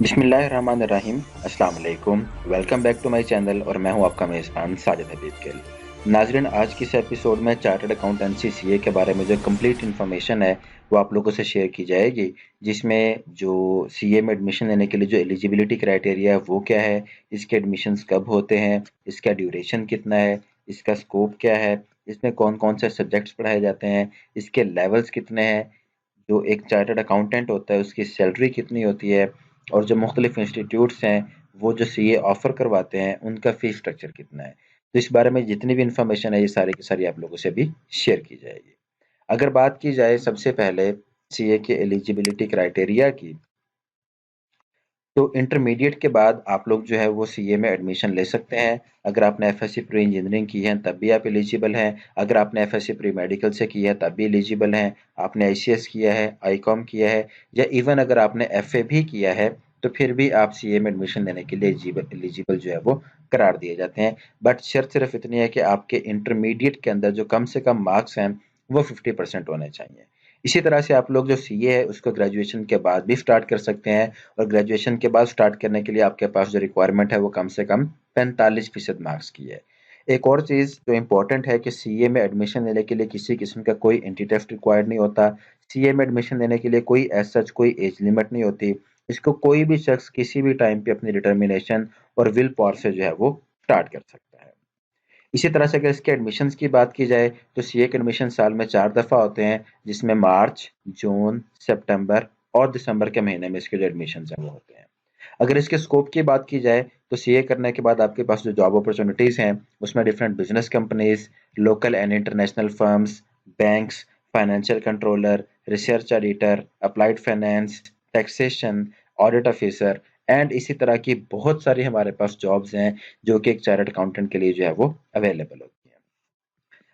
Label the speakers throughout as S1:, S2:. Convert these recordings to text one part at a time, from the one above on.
S1: बिस्मिल्लाहिर्रहमानिर्रहीम। अस्सलाम वालेकुम। Welcome back to my channel और मैं हूं आपका मेज़बान साजिद हबीब गिल। नाज़रीन, आज की इस एपिसोड में चार्टर्ड अकाउंटेंसी सीए के बारे में जो कंप्लीट इन्फॉर्मेशन है वो आप लोगों से शेयर की जाएगी, जिसमें जो सीए में एडमिशन लेने के लिए जो एलिजिबिलिटी क्राइटेरिया है वो क्या है, इसके एडमिशन्स कब होते हैं, इसका ड्यूरेशन कितना है, इसका स्कोप क्या है, इसमें कौन कौन से सब्जेक्ट्स पढ़ाए जाते हैं, इसके लेवल्स कितने हैं, जो एक चार्टर्ड अकाउंटेंट होता है उसकी सैलरी कितनी होती है, और जो मुख्तलिफ इंस्टीट्यूट्स हैं वो जो सीए ऑफर करवाते हैं उनका फीस स्ट्रक्चर कितना है। तो इस बारे में जितनी भी इंफॉर्मेशन है ये सारी की सारी आप लोगों से भी शेयर की जाएगी। अगर बात की जाए सबसे पहले सीए के एलिजिबिलिटी क्राइटेरिया की, तो इंटरमीडिएट के बाद आप लोग जो है वो सीए में एडमिशन ले सकते हैं। अगर आपने एफएससी प्री इंजीनियरिंग की है तब भी आप एलिजिबल हैं। अगर आपने एफएससी प्री मेडिकल से की है तब भी एलिजिबल हैं। आपने आईसीएस किया है, आईकॉम किया है, या इवन अगर आपने एफए भी किया है तो फिर भी आप सीए में एडमिशन लेने के लिए एलिजिबल जो है वो करार दिए जाते हैं। बट शर्त सिर्फ इतनी है कि आपके इंटरमीडिएट के अंदर जो कम से कम मार्क्स हैं वो 50% होने चाहिए। इसी तरह से आप लोग जो सीए है उसको ग्रेजुएशन के बाद भी स्टार्ट कर सकते हैं, और ग्रेजुएशन के बाद स्टार्ट करने के लिए आपके पास जो रिक्वायरमेंट है वो कम से कम 45% मार्क्स की है। एक और चीज़ जो इम्पोर्टेंट है कि सीए में एडमिशन लेने के लिए किसी किस्म का कोई एंट्री टेस्ट रिक्वायर्ड नहीं होता। सीए में एडमिशन लेने के लिए कोई एज सच कोई एज लिमिट नहीं होती। इसको कोई भी शख्स किसी भी टाइम पे अपनी डिटर्मिनेशन और विल पावर से जो है वो स्टार्ट कर सकता है। इसी तरह से अगर इसके एडमिशन्स की बात की जाए तो सीए के एडमिशन साल में 4 दफ़ा होते हैं, जिसमें मार्च, जून, सितंबर और दिसंबर के महीने में इसके जो एडमिशन्स हैं वो होते हैं। अगर इसके स्कोप की बात की जाए तो सीए करने के बाद आपके पास जो जॉब अपॉर्चुनिटीज़ हैं उसमें different business companies, local and international firms, banks, financial controller, research editor, applied finance, taxation, audit officer and इसी तरह की बहुत सारी हमारे पास जॉब्स हैं जो कि एक चार्टर्ड अकाउंटेंट के लिए जो है वो अवेलेबल होती है।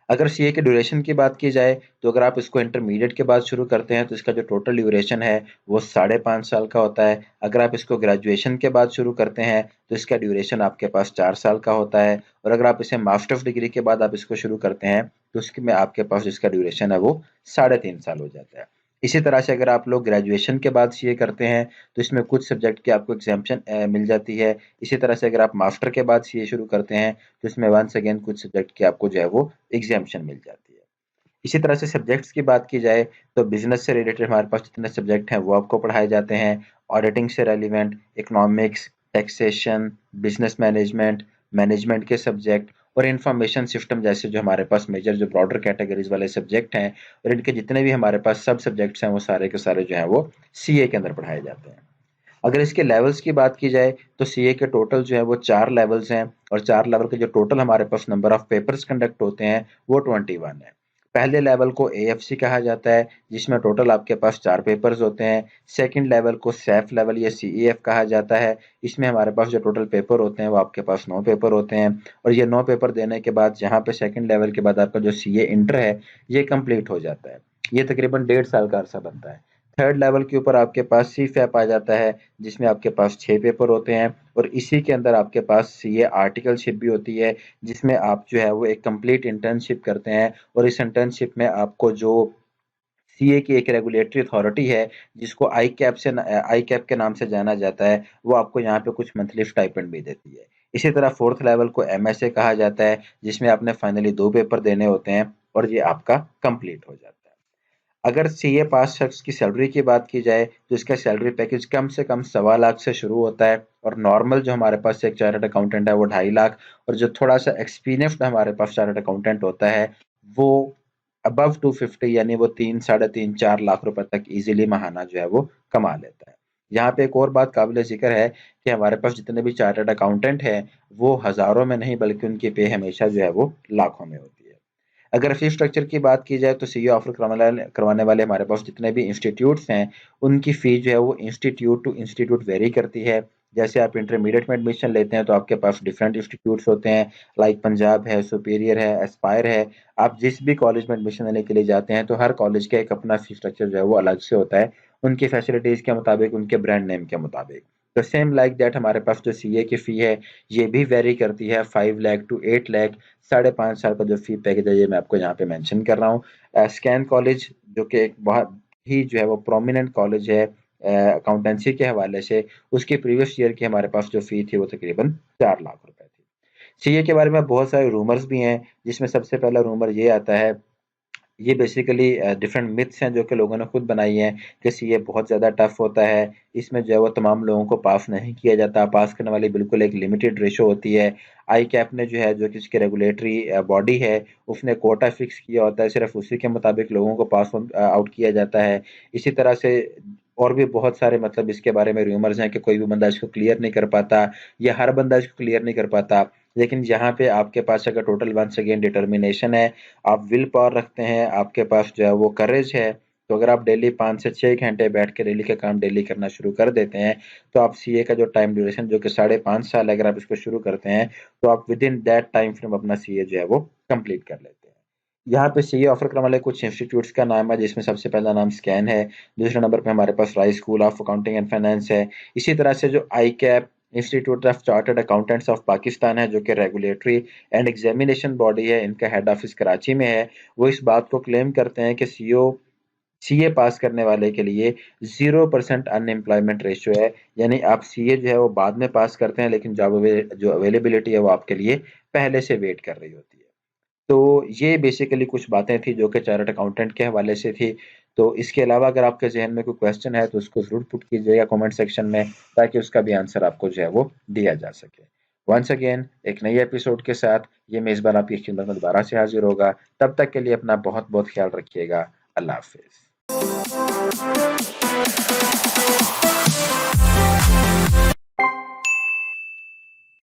S1: अगर सीए के ड्यूरेशन की बात की जाए तो अगर आप इसको इंटरमीडिएट के बाद शुरू करते हैं तो इसका जो टोटल ड्यूरेशन है वो 5.5 साल का होता है। अगर आप इसको ग्रेजुएशन के बाद शुरू करते हैं तो इसका ड्यूरेशन आपके पास 4 साल का होता है, और अगर आप इसे मास्टर्स डिग्री के बाद आप इसको शुरू करते हैं तो उसके में आपके पास जिसका ड्यूरेशन है वो 3.5 साल हो जाता है। इसी तरह से अगर आप लोग ग्रेजुएशन के बाद सीए करते हैं तो इसमें कुछ सब्जेक्ट की आपको एग्जाम्पशन मिल जाती है। इसी तरह से अगर आप मास्टर के बाद सीए शुरू करते हैं तो इसमें वंस अगेन कुछ सब्जेक्ट की आपको जो है वो एग्जाम्पशन मिल जाती है। इसी तरह से सब्जेक्ट्स की बात की जाए तो बिजनेस से रिलेटेड हमारे पास जितने सब्जेक्ट हैं वो आपको पढ़ाए जाते हैं। ऑडिटिंग से relevant economics, taxation, business management, management के सब्जेक्ट और इंफॉर्मेशन सिस्टम जैसे जो हमारे पास मेजर जो ब्रॉडर कैटेगरीज वाले सब्जेक्ट हैं, और इनके जितने भी हमारे पास सब सब्जेक्ट्स हैं वो सारे के सारे जो हैं वो सीए के अंदर पढ़ाए जाते हैं। अगर इसके लेवल्स की बात की जाए तो सीए के टोटल जो है वो 4 लेवल्स हैं, और 4 लेवल के जो टोटल हमारे पास नंबर ऑफ पेपर्स कंडक्ट होते हैं वो 21 है। पहले लेवल को एएफसी कहा जाता है जिसमें टोटल आपके पास 4 पेपर्स होते हैं। सेकंड लेवल को सैफ लेवल या सीईएफ कहा जाता है, इसमें हमारे पास जो टोटल पेपर होते हैं वो आपके पास 9 पेपर होते हैं, और ये 9 पेपर देने के बाद यहाँ पे सेकंड लेवल के बाद आपका जो सीए इंटर है ये कंप्लीट हो जाता है। ये तकरीबन 1.5 साल का अरसा बनता है। थर्ड लेवल के ऊपर आपके पास सी फैप आ जाता है जिसमें आपके पास 6 पेपर होते हैं, और इसी के अंदर आपके पास सीए आर्टिकलशिप भी होती है जिसमें आप जो है वो एक कंप्लीट इंटर्नशिप करते हैं, और इस इंटर्नशिप में आपको जो सीए की एक रेगुलेटरी अथॉरिटी है जिसको आई कैप के नाम से जाना जाता है, वो आपको यहाँ पे कुछ मंथली स्टाइपेंड भी देती है। इसी तरह फोर्थ लेवल को एमएसए कहा जाता है जिसमें आपने फाइनली 2 पेपर देने होते हैं और ये आपका कंप्लीट हो जाता है। अगर सीए पास शख्स की सैलरी की बात की जाए तो इसका सैलरी पैकेज कम से कम 1.25 लाख से शुरू होता है, और नॉर्मल जो हमारे पास एक चार्टर्ड अकाउंटेंट है वो 2.5 लाख, और जो थोड़ा सा एक्सपीरियंस्ड हमारे पास चार्टर्ड अकाउंटेंट होता है वो अबव 250 यानी वो 3, 3.5, 4 लाख रुपए तक इजीली महाना जो है वो कमा लेता है। यहाँ पे एक और बात काबिल जिक्र है कि हमारे पास जितने भी चार्टर्ड अकाउंटेंट हैं वो हजारों में नहीं बल्कि उनकी पे हमेशा जो है वो लाखों में होती है। अगर फीस स्ट्रक्चर की बात की जाए तो सीए ऑफर करवाने वाले हमारे पास जितने भी इंस्टीट्यूट्स हैं उनकी फी जो है वो इंस्टीट्यूट टू इंस्टीट्यूट वेरी करती है। जैसे आप इंटरमीडिएट में एडमिशन लेते हैं तो आपके पास डिफरेंट इंस्टीट्यूट्स होते हैं, लाइक पंजाब है, सुपीरियर है, एस्पायर है। आप जिस भी कॉलेज में एडमिशन लेने के लिए जाते हैं तो हर कॉलेज का एक अपना फीस स्ट्रक्चर जो है वो अलग से होता है, उनकी फैसिलिटीज के मुताबिक, उनके ब्रांड नेम के मुताबिक। तो सेम लाइक दैट हमारे पास जो सीए की फी है ये भी वेरी करती है 5 लाख टू 8 लाख। 5.5 साल का जो फी पैकेज है ये मैं आपको यहाँ पे मेंशन कर रहा हूँ। स्कैन कॉलेज जो कि एक बहुत ही जो है वो प्रोमिनेंट कॉलेज है अकाउंटेंसी के हवाले से, उसकी प्रीवियस ईयर की हमारे पास जो फ़ी थी वो तकरीबन 4 लाख रुपए थी। सीए के बारे में बहुत सारे रूमर्स भी हैं, जिसमें सबसे पहला रूमर ये आता है, ये बेसिकली डिफरेंट मिथ्स हैं जो कि लोगों ने खुद बनाई हैं कि सीए बहुत ज़्यादा टफ होता है, इसमें जो है वो तमाम लोगों को पास नहीं किया जाता, पास करने वाली बिल्कुल एक लिमिटेड रेशो होती है। आई कैप ने जो है, जो कि इसकी रेगुलेटरी बॉडी है, उसने कोटा फिक्स किया होता है, सिर्फ उसी के मुताबिक लोगों को पास आउट किया जाता है। इसी तरह से और भी बहुत सारे मतलब इसके बारे में रूमर्स हैं कि कोई भी बंदा इसको क्लियर नहीं कर पाता, या हर बंदा इसको क्लियर नहीं कर पाता। लेकिन यहाँ पे आपके पास अगर टोटल वंस अगेन डिटर्मिनेशन है, आप विल पावर रखते हैं, आपके पास जो है वो करेज है, तो अगर आप डेली 5 से 6 घंटे बैठ के डेली का काम डेली करना शुरू कर देते हैं, तो आप सीए का जो टाइम ड्यूरेशन जो कि 5.5 साल है, अगर आप इसको शुरू करते हैं, तो आप with in that time frame अपना सीए जो है वो कंप्लीट कर लेते हैं। यहाँ पे सीए ऑफर करने वाले कुछ इंस्टीट्यूट्स का नाम है, जिसमें सबसे पहला नाम स्कैन है, दूसरे नंबर पे हमारे पास Rice School of Accounting and Finance है। इसी तरह से जो I CAP Institute of Chartered Accountants of Pakistan है, जो कि रेगुलेटरी एंड एग्जामिनेशन बॉडी है, इनका हेड ऑफिस कराची में है, वो इस बात को क्लेम करते हैं कि सीए पास करने वाले के लिए 0% अनएम्प्लॉयमेंट रेशियो है, यानी आप सीए जो है वो बाद में पास करते हैं, लेकिन जो अवेलेबिलिटी है वो आपके लिए पहले से वेट कर रही होती है। तो ये बेसिकली कुछ बातें थी जो कि चार्टर्ड अकाउंटेंट के हवाले से थी। तो इसके अलावा अगर आपके ज़हन में कोई क्वेश्चन है तो उसको ज़रूर पुट कीजिएगा कमेंट सेक्शन में, ताकि उसका भी आंसर आपको जो है वो दिया जा सके। वंस अगेन एक नई एपिसोड के साथ ये मेज़बान आपकी खिदमत में दोबारा से हाजिर होगा। तब तक के लिए अपना बहुत बहुत ख्याल रखिएगा। अल्लाह हाफिज़।